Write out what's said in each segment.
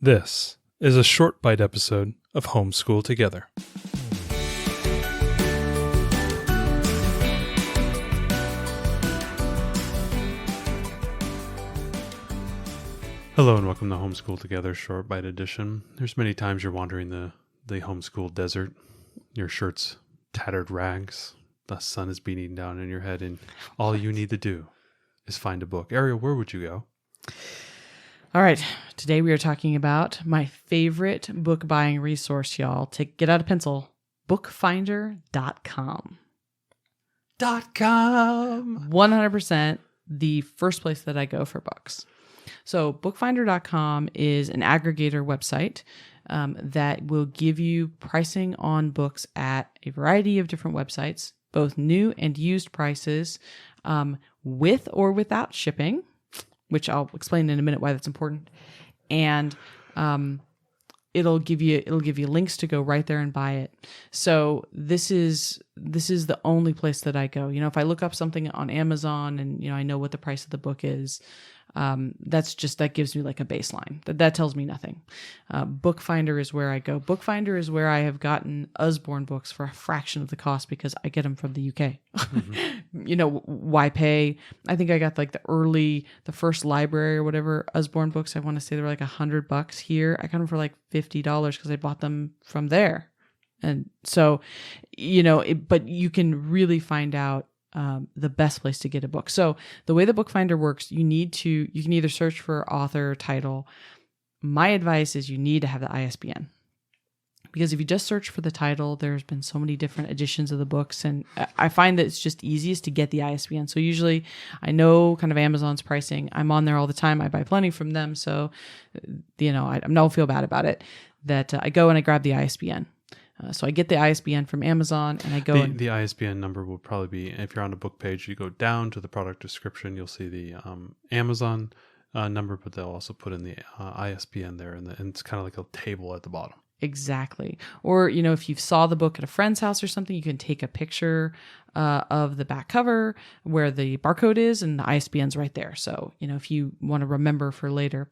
This is a short bite episode of Homeschool Together. Hello and welcome to Homeschool Together short bite edition. There's many times you're wandering the homeschool desert. Your shirt's tattered rags. The sun is beating down in your head and all you need to do is find a book. Ariel, where would you go? All right, today we are talking about my favorite book buying resource, y'all. Get out a pencil, Bookfinder.com. .com. 100% the first place that I go for books. So Bookfinder.com is an aggregator website that will give you pricing on books at a variety of different websites, both new and used prices, with or without shipping, which I'll explain in a minute why that's important. And it'll give you links to go right there and buy it. So this is the only place that I go. You know, if I look up something on Amazon and I know what the price of the book is, that gives me like a baseline. That tells me nothing. Bookfinder is where I go. Bookfinder is where I have gotten Usborne books for a fraction of the cost because I get them from the UK. Mm-hmm. Why pay? I think I got like the first library or whatever Usborne books. I want to say they were like $100 here. I got them for like $50 because I bought them from there. And so, but you can really find out the best place to get a book. So the way the Bookfinder works, you can either search for author or title. My advice is you need to have the ISBN, because if you just search for the title, there's been so many different editions of the books, and I find that it's just easiest to get the ISBN. So usually I know kind of Amazon's pricing. I'm on there all the time. I buy plenty from them. So, I don't feel bad about it that I go and I grab the ISBN. So I get the ISBN from Amazon and I go... The ISBN number will probably be, if you're on a book page, you go down to the product description, you'll see the Amazon number, but they'll also put in the ISBN there, and it's kind of like a table at the bottom. Exactly. Or, if you saw the book at a friend's house or something, you can take a picture of the back cover where the barcode is and the ISBN's right there. So, if you want to remember for later.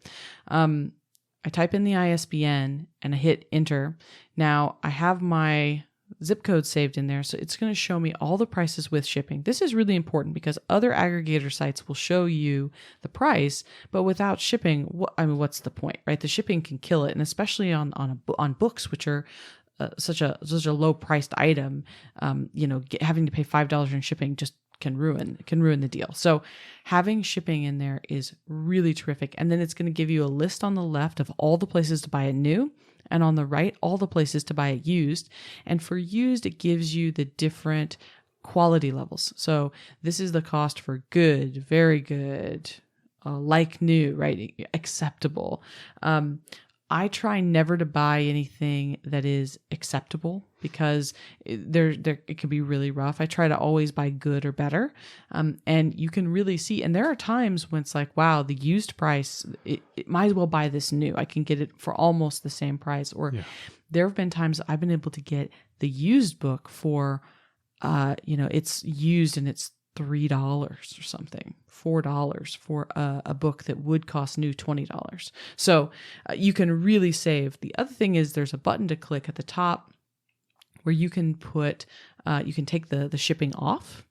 I type in the ISBN and I hit enter. Now I have my zip code saved in there, so it's going to show me all the prices with shipping. This is really important because other aggregator sites will show you the price, but without shipping, what's the point, right? The shipping can kill it, and especially on books, which are such a low priced item. Having to pay $5 in shipping just can ruin the deal. So having shipping in there is really terrific. And then it's going to give you a list on the left of all the places to buy it new, and on the right, all the places to buy it used. And for used, it gives you the different quality levels. So this is the cost for good, very good, like new, right? Acceptable. I try never to buy anything that is acceptable because it can be really rough. I try to always buy good or better. And you can really see, and there are times when it's like, wow, the used price, it might as well buy this new. I can get it for almost the same price. Or there have been times I've been able to get the used book for, it's used and it's $3 or something, $4 for a book that would cost new $20. So you can really save. The other thing is there's a button to click at the top where you can you can take the shipping off.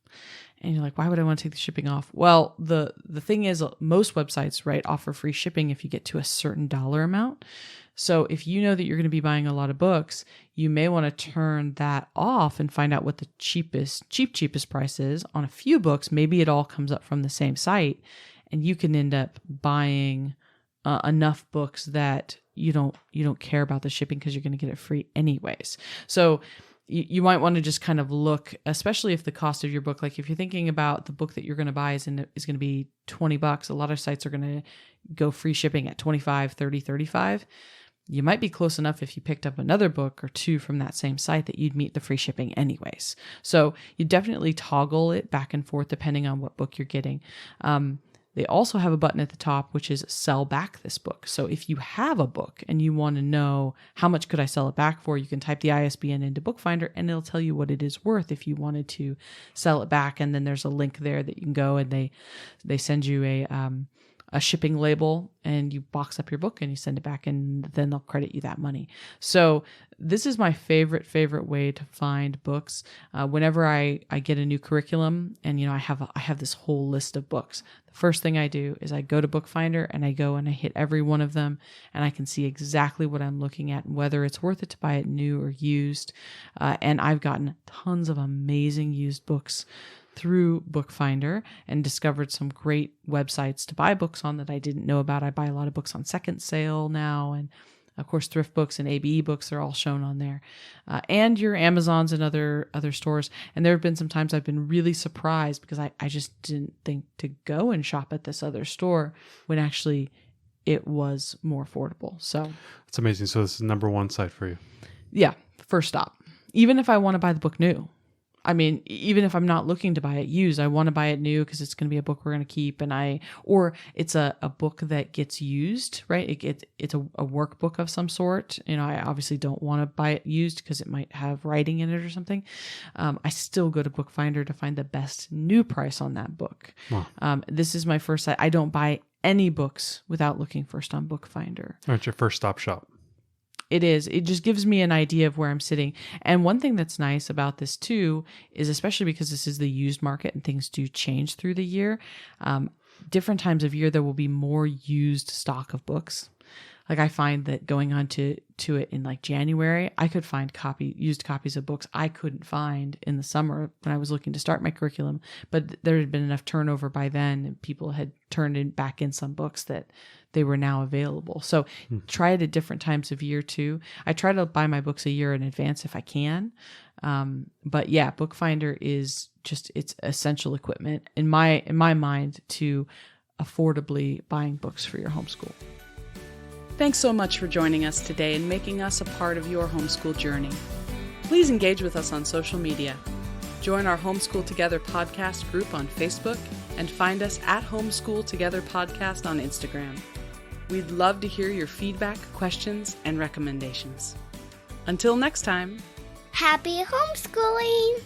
And you're like, why would I want to take the shipping off? Well, the thing is, most websites, right, offer free shipping if you get to a certain dollar amount. So if you know that you're going to be buying a lot of books, you may want to turn that off and find out what the cheapest price is on a few books. Maybe it all comes up from the same site, and you can end up buying enough books that you don't care about the shipping because you're going to get it free anyways. So you might want to just kind of look, especially if the cost of your book, like if you're thinking about the book that you're going to buy is going to be $20, a lot of sites are going to go free shipping at $25, $30, $35. You might be close enough if you picked up another book or two from that same site that you'd meet the free shipping anyways. So you definitely toggle it back and forth depending on what book you're getting. They also have a button at the top, which is sell back this book. So if you have a book and you want to know how much could I sell it back for, you can type the ISBN into Bookfinder and it'll tell you what it is worth if you wanted to sell it back. And then there's a link there that you can go, and they send you a a shipping label and you box up your book and you send it back, and then they'll credit you that money. So this is my favorite way to find books. Whenever I get a new curriculum and, I have this whole list of books, the first thing I do is I go to Bookfinder and I go and I hit every one of them, and I can see exactly what I'm looking at and whether it's worth it to buy it new or used. And I've gotten tons of amazing used books through Bookfinder and discovered some great websites to buy books on that I didn't know about. I buy a lot of books on Second Sale now, and of course, Thrift Books and ABE Books are all shown on there, and your Amazons and other stores. And there have been some times I've been really surprised because I just didn't think to go and shop at this other store when actually it was more affordable. So it's amazing. So this is number one site for you. Yeah, first stop. Even if I want to buy the book new. I mean, even if I'm not looking to buy it used, I want to buy it new because it's going to be a book we're going to keep, or it's a book that gets used, right? It's a workbook of some sort. I obviously don't want to buy it used because it might have writing in it or something. I still go to Bookfinder to find the best new price on that book. Wow. This is my first site. I don't buy any books without looking first on Bookfinder. That's your first stop shop. It is. It just gives me an idea of where I'm sitting. And one thing that's nice about this too is, especially because this is the used market and things do change through the year, different times of year there will be more used stock of books. Like I find that going on to it in like January, I could find used copies of books I couldn't find in the summer when I was looking to start my curriculum. But there had been enough turnover by then, and people had turned back in some books that they were now available. So try it at different times of year too. I try to buy my books a year in advance if I can. But yeah, Bookfinder is just, it's essential equipment in my mind to affordably buying books for your homeschool. Thanks so much for joining us today and making us a part of your homeschool journey. Please engage with us on social media. Join our Homeschool Together podcast group on Facebook and find us at Homeschool Together Podcast on Instagram. We'd love to hear your feedback, questions, and recommendations. Until next time, happy homeschooling!